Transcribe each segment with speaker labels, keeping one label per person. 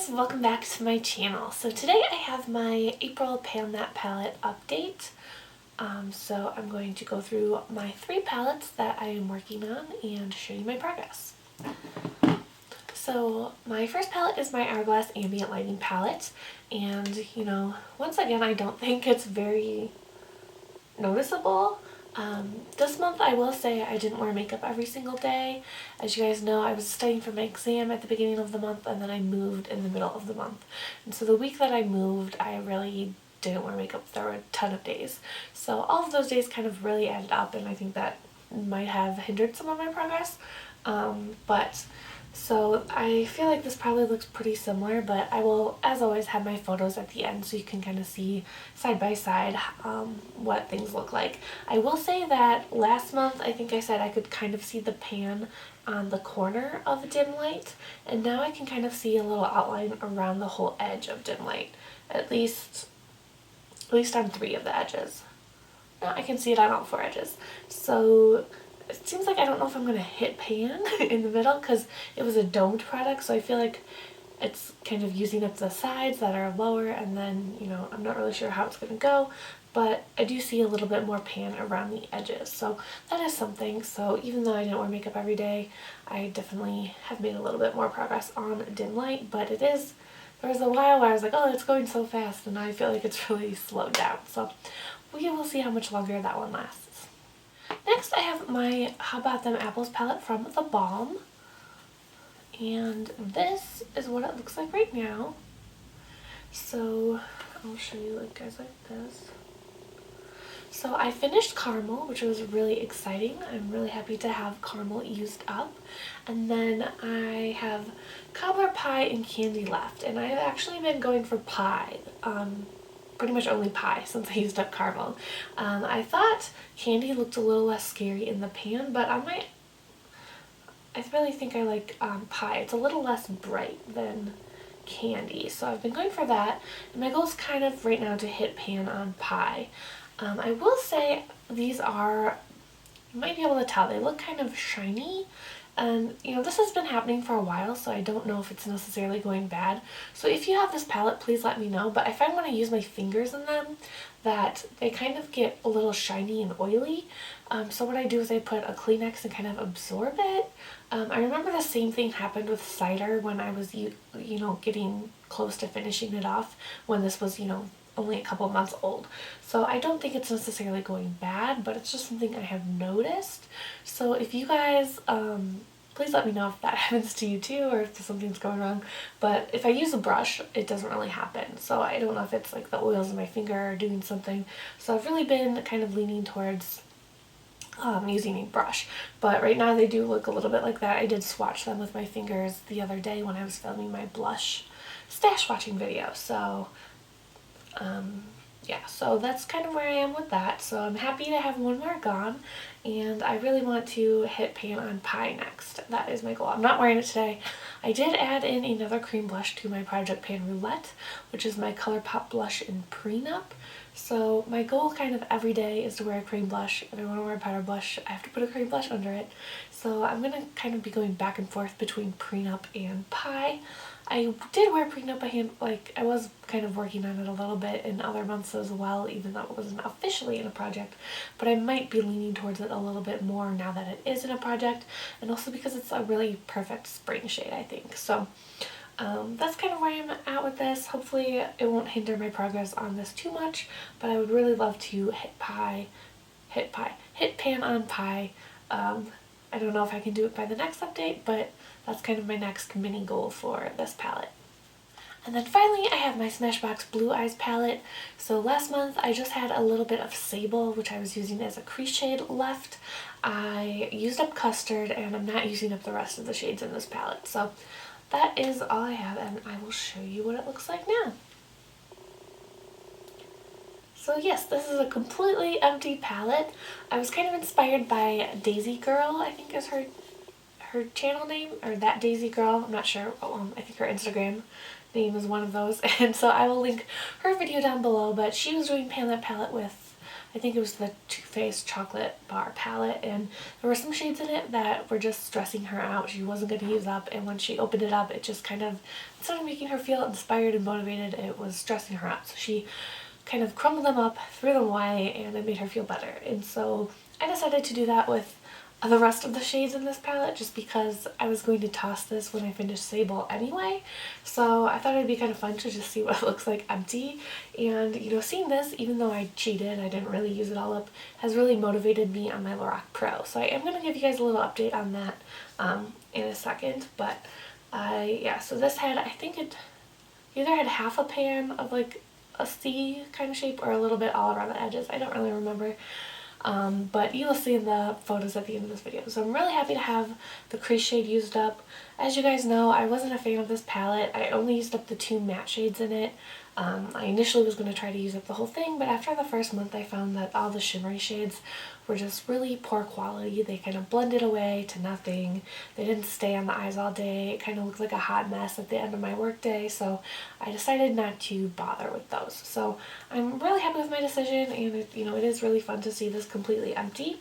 Speaker 1: guys, welcome back to my channel. So today I have my April Pale Matte Palette update. So I'm going to go through my 3 palettes that I am working on and show you my progress. So my first palette is my Hourglass Ambient Lighting palette, and once again I don't think it's very noticeable. This month I will say I didn't wear makeup every single day. As you guys know, I was studying for my exam at the beginning of the month, and then I moved in the middle of the month. And so the week that I moved, I really didn't wear makeup. There were a ton of days. So all of those days kind of really added up, and I think that might have hindered some of my progress. So I feel like this probably looks pretty similar, but I will, as always, have my photos at the end so you can kind of see side by side what things look like. I will say that last month I think I said I could kind of see the pan on the corner of dim light, and now I can kind of see a little outline around the whole edge of dim light, at least on 3 of the edges. Now I can see it on all 4 edges. So it seems like I don't know if I'm going to hit pan in the middle because it was a domed product, so I feel like it's kind of using up the sides that are lower, and then, I'm not really sure how it's going to go, but I do see a little bit more pan around the edges, so that is something. So even though I didn't wear makeup every day, I definitely have made a little bit more progress on dim light, but there was a while where I was like, oh, it's going so fast, and I feel like it's really slowed down, so we will see how much longer that one lasts. Next I have my How About Them Apples palette from The Balm, and this is what it looks like right now. So I'll show you guys like this. So I finished Caramel, which was really exciting. I'm really happy to have Caramel used up. And then I have Cobbler Pie and Candy left, and I've actually been going for Pie. Pretty much only Pie since I used up Caramel. I thought Candy looked a little less scary in the pan, but I really think I like Pie. It's a little less bright than Candy, so I've been going for that. And my goal is kind of right now to hit pan on Pie. I will say these are, you might be able to tell, they look kind of shiny. And this has been happening for a while, so I don't know if it's necessarily going bad. So if you have this palette, please let me know. But I find when I use my fingers in them that they kind of get a little shiny and oily. So what I do is I put a Kleenex and kind of absorb it. I remember the same thing happened with cider when I was getting close to finishing it off, when this was only a couple months old. So I don't think it's necessarily going bad, but it's just something I have noticed. So if you guys, please let me know if that happens to you too, or if something's going wrong. But if I use a brush, it doesn't really happen. So I don't know if it's like the oils in my finger are doing something. So I've really been kind of leaning towards using a brush. But right now they do look a little bit like that. I did swatch them with my fingers the other day when I was filming my blush stash watching video. So yeah, so that's kind of where I am with that. So I'm happy to have one more gone, and I really want to hit pan on Pie next. That is my goal. I'm not wearing it today. I did add in another cream blush to my Project Pan Roulette, which is my ColourPop blush in Prenup. So my goal kind of every day is to wear a cream blush. If I want to wear a powder blush, I have to put a cream blush under it. So I'm going to kind of be going back and forth between Prenup and Pie. I did wear Prenup I was kind of working on it a little bit in other months as well, even though it wasn't officially in a project, but I might be leaning towards it a little bit more now that it is in a project, and also because it's a really perfect spring shade, I think. So that's kind of where I'm at with this. Hopefully it won't hinder my progress on this too much, but I would really love to hit pan on Pie. I don't know if I can do it by the next update, but that's kind of my next mini goal for this palette. And then finally I have my Smashbox Blue Eyes palette. So last month I just had a little bit of Sable, which I was using as a crease shade, left. I used up Custard, and I'm not using up the rest of the shades in this palette. So that is all I have, and I will show you what it looks like now. So yes, this is a completely empty palette. I was kind of inspired by Daisy Girl, I think is her channel name, or That Daisy Girl, I'm not sure. I think her Instagram name is one of those, and so I will link her video down below. But she was doing that palette with I think it was the Too Faced Chocolate Bar palette, and there were some shades in it that were just stressing her out. She wasn't going to use up, and when she opened it up, it just kind of, instead of making her feel inspired and motivated, it was stressing her out. So she kind of crumbled them up, threw them away, and it made her feel better. And so I decided to do that with the rest of the shades in this palette, just because I was going to toss this when I finished Sable anyway. So I thought it'd be kind of fun to just see what it looks like empty. And you know, seeing this, even though I cheated, I didn't really use it all up, has really motivated me on my Lorac Pro. So I am going to give you guys a little update on that in a second. But yeah, so this had, I think it either had half a pan of like a C kind of shape or a little bit all around the edges. I don't really remember. But you will see in the photos at the end of this video. So I'm really happy to have the crease shade used up. As you guys know, I wasn't a fan of this palette. I only used up the 2 matte shades in it. I initially was going to try to use up the whole thing, but after the first month I found that all the shimmery shades were just really poor quality. They kind of blended away to nothing. They didn't stay on the eyes all day. It kind of looked like a hot mess at the end of my workday, so I decided not to bother with those. So I'm really happy with my decision, and it is really fun to see this completely empty.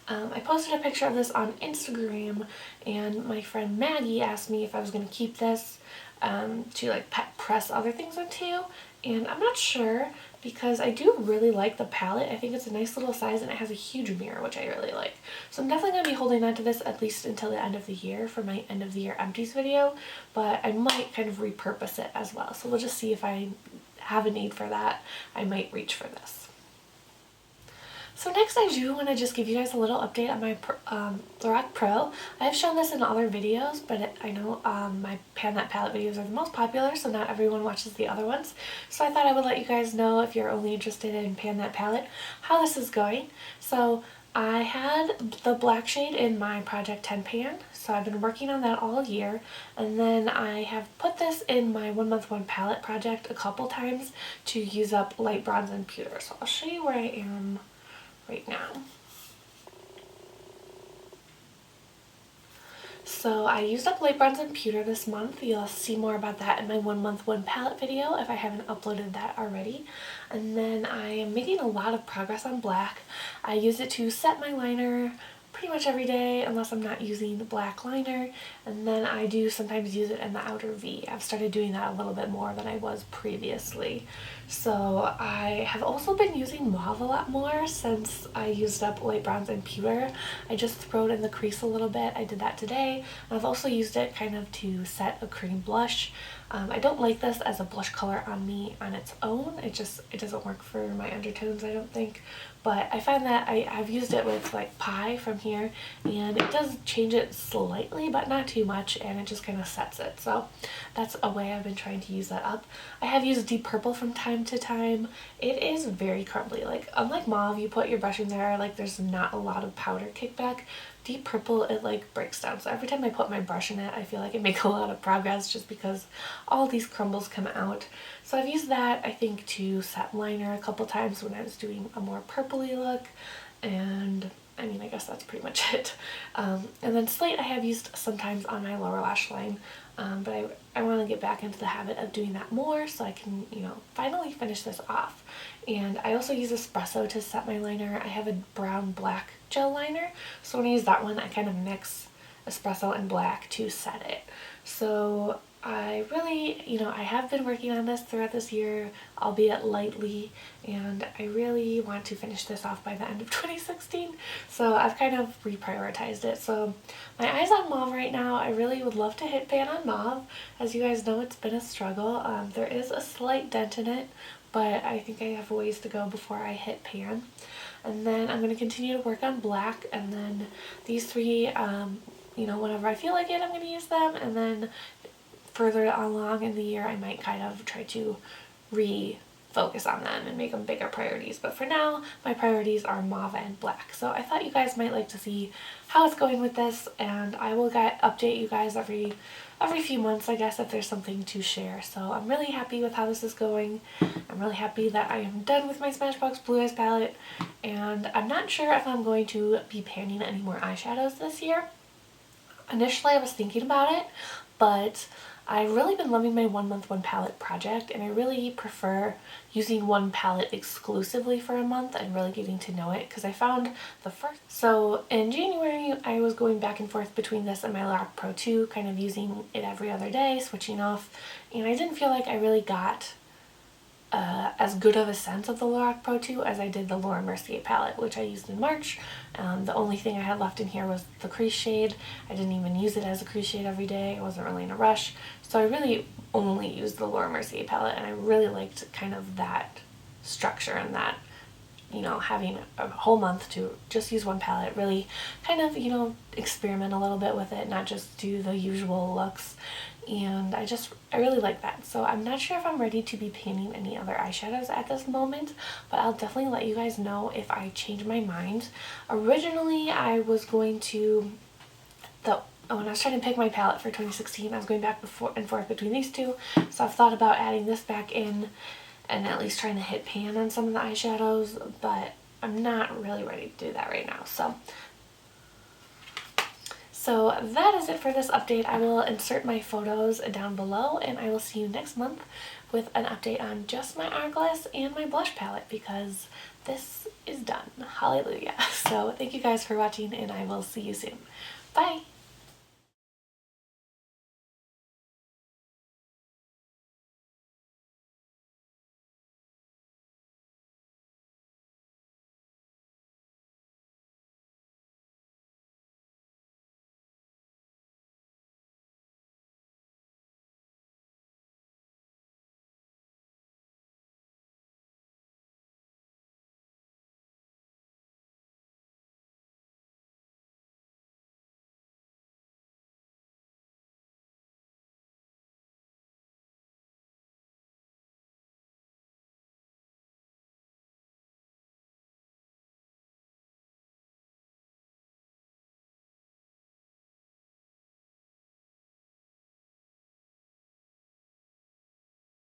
Speaker 1: I posted a picture of this on Instagram, and my friend Maggie asked me if I was going to keep this to like press other things into, and I'm not sure, because I do really like the palette. I think it's a nice little size, and it has a huge mirror, which I really like. So I'm definitely going to be holding on to this at least until the end of the year for my end of the year empties video, but I might kind of repurpose it as well. So we'll just see if I have a need for that. I might reach for this. So next I do want to just give you guys a little update on my Lorac Pro. I've shown this in other videos, but I know my Pan That Palette videos are the most popular, so not everyone watches the other ones. So I thought I would let you guys know, if you're only interested in Pan That Palette, how this is going. So I had the black shade in my Project 10 pan, so I've been working on that all year, and then I have put this in my 1 month 1 palette project a couple times to use up light bronze and pewter. So I'll show you where I am right now. So I used up light bronze and pewter this month. You'll see more about that in my 1 month 1 palette video if I haven't uploaded that already. And then I am making a lot of progress on black. I use it to set my liner pretty much every day unless I'm not using the black liner, and then I do sometimes use it in the outer V. I've started doing that a little bit more than I was previously. So I have also been using mauve a lot more since I used up light bronze and pewter. I just throw it in the crease a little bit. I did that today. I've also used it kind of to set a cream blush. I don't like this as a blush color on me on its own. It doesn't work for my undertones, I don't think. But I find that I've used it with like Pie from here, and it does change it slightly, but not too much, and it just kind of sets it. So that's a way I've been trying to use that up. I have used Deep Purple from time to time. It is very crumbly. Like, unlike mauve, you put your brush in there, like there's not a lot of powder kickback. Deep Purple, it like breaks down. So every time I put my brush in it, I feel like I make a lot of progress just because all these crumbles come out. So I've used that, I think, to set liner a couple times when I was doing a more purpley look, and I mean, I guess that's pretty much it. And then Slate I have used sometimes on my lower lash line, but I want to get back into the habit of doing that more so I can, finally finish this off. And I also use Espresso to set my liner. I have a brown black gel liner, so when I use that one, I kind of mix Espresso and black to set it. So I really, I have been working on this throughout this year, albeit lightly, and I really want to finish this off by the end of 2016, so I've kind of reprioritized it. So my eye's on mauve right now. I really would love to hit pan on mauve. As you guys know, it's been a struggle. There is a slight dent in it, but I think I have a ways to go before I hit pan. And then I'm going to continue to work on black, and then these three, whenever I feel like it, I'm going to use them, and then further along in the year, I might kind of try to refocus on them and make them bigger priorities. But for now, my priorities are mauve and black. So I thought you guys might like to see how it's going with this, and I will update you guys every few months, I guess, if there's something to share. So I'm really happy with how this is going. I'm really happy that I am done with my Smashbox Blue Eyes palette, and I'm not sure if I'm going to be panning any more eyeshadows this year. Initially, I was thinking about it, but I've really been loving my 1 month 1 palette project, and I really prefer using one palette exclusively for a month and really getting to know it, because I found the first... So in January I was going back and forth between this and my Lorac Pro 2, kind of using it every other day, switching off, and I didn't feel like I really got as good of a sense of the Lorac Pro 2 as I did the Laura Mercier palette, which I used in March. The only thing I had left in here was the crease shade. I didn't even use it as a crease shade every day. I wasn't really in a rush. So I really only used the Laura Mercier palette, and I really liked kind of that structure and that, you know, having a whole month to just use one palette, really kind of, you know, experiment a little bit with it, not just do the usual looks. And I really like that. So I'm not sure if I'm ready to be painting any other eyeshadows at this moment, but I'll definitely let you guys know if I change my mind. Originally I was going to, when I was trying to pick my palette for 2016, I was going back and forth between these two, so I've thought about adding this back in and at least trying to hit pan on some of the eyeshadows, but I'm not really ready to do that right now. So that is it for this update. I will insert my photos down below, and I will see you next month with an update on just my Hourglass and my blush palette, because this is done. Hallelujah. So thank you guys for watching, and I will see you soon. Bye!